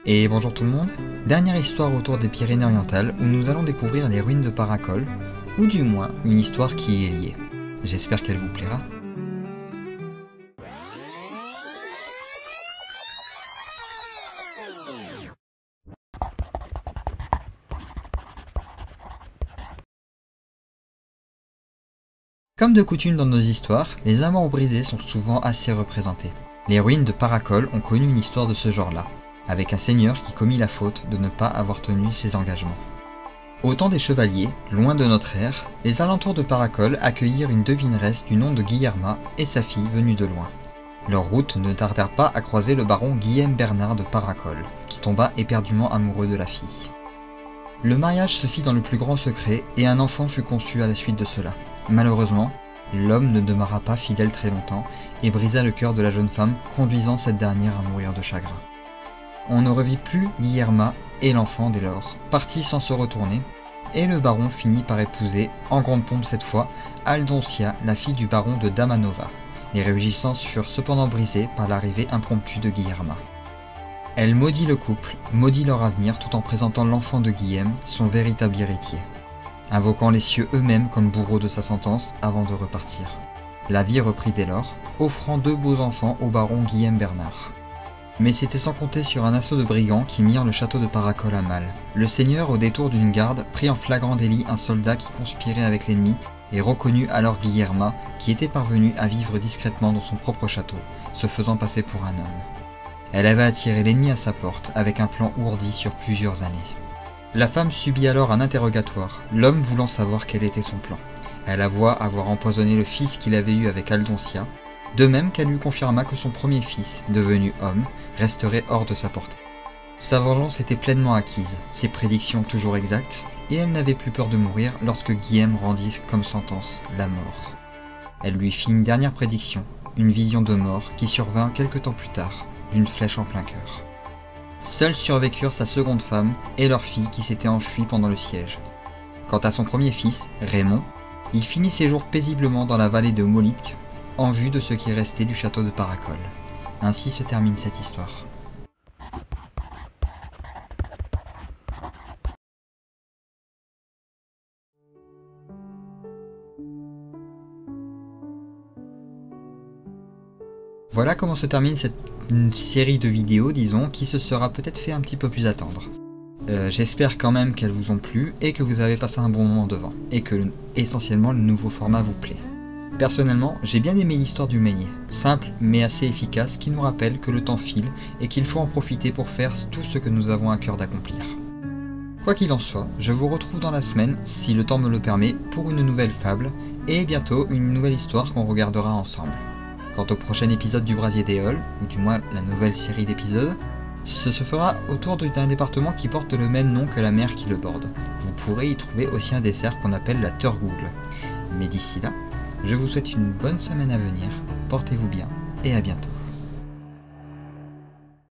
Et bonjour tout le monde, dernière histoire autour des Pyrénées-Orientales où nous allons découvrir les ruines de Paracol, ou du moins une histoire qui y est liée. J'espère qu'elle vous plaira. Comme de coutume dans nos histoires, les amours brisés sont souvent assez représentés. Les ruines de Paracol ont connu une histoire de ce genre-là, avec un seigneur qui commit la faute de ne pas avoir tenu ses engagements. Au temps des chevaliers, loin de notre ère, les alentours de Paracol accueillirent une devineresse du nom de Guillerma et sa fille venue de loin. Leurs routes ne tardèrent pas à croiser le baron Guillaume Bernard de Paracol, qui tomba éperdument amoureux de la fille. Le mariage se fit dans le plus grand secret et un enfant fut conçu à la suite de cela. Malheureusement, l'homme ne demeura pas fidèle très longtemps et brisa le cœur de la jeune femme, conduisant cette dernière à mourir de chagrin. On ne revit plus Guillerma et l'enfant dès lors, partis sans se retourner, et le baron finit par épouser, en grande pompe cette fois, Aldoncia, la fille du baron de Damanova. Les réjouissances furent cependant brisées par l'arrivée impromptue de Guillerma. Elle maudit le couple, maudit leur avenir tout en présentant l'enfant de Guillaume, son véritable héritier, invoquant les cieux eux-mêmes comme bourreaux de sa sentence avant de repartir. La vie reprit dès lors, offrant 2 beaux enfants au baron Guillaume Bernard. Mais c'était sans compter sur un assaut de brigands qui mirent le château de Paracol à mal. Le seigneur, au détour d'une garde, prit en flagrant délit un soldat qui conspirait avec l'ennemi et reconnut alors Guillerma, qui était parvenu à vivre discrètement dans son propre château, se faisant passer pour un homme. Elle avait attiré l'ennemi à sa porte avec un plan ourdi sur plusieurs années. La femme subit alors un interrogatoire, l'homme voulant savoir quel était son plan. Elle avoua avoir empoisonné le fils qu'il avait eu avec Aldoncia, de même qu'elle lui confirma que son premier fils, devenu homme, resterait hors de sa portée. Sa vengeance était pleinement acquise, ses prédictions toujours exactes, et elle n'avait plus peur de mourir lorsque Guillaume rendit comme sentence la mort. Elle lui fit une dernière prédiction, une vision de mort qui survint quelque temps plus tard, d'une flèche en plein cœur. Seuls survécurent sa seconde femme et leur fille qui s'étaient enfuies pendant le siège. Quant à son premier fils, Raymond, il finit ses jours paisiblement dans la vallée de Molitke, en vue de ce qui restait du château de Paracol. Ainsi se termine cette histoire. Voilà comment se termine cette série de vidéos, disons, qui se sera peut-être fait un petit peu plus attendre. J'espère quand même qu'elles vous ont plu et que vous avez passé un bon moment devant, et que essentiellement le nouveau format vous plaît. Personnellement, j'ai bien aimé l'histoire du meunier, simple mais assez efficace, qui nous rappelle que le temps file et qu'il faut en profiter pour faire tout ce que nous avons à cœur d'accomplir. Quoi qu'il en soit, je vous retrouve dans la semaine, si le temps me le permet, pour une nouvelle fable, et bientôt une nouvelle histoire qu'on regardera ensemble. Quant au prochain épisode du Brasier des Halles, ou du moins la nouvelle série d'épisodes, ce se fera autour d'un département qui porte le même nom que la mer qui le borde. Vous pourrez y trouver aussi un dessert qu'on appelle la Turgoule. Mais d'ici là, je vous souhaite une bonne semaine à venir, portez-vous bien et à bientôt.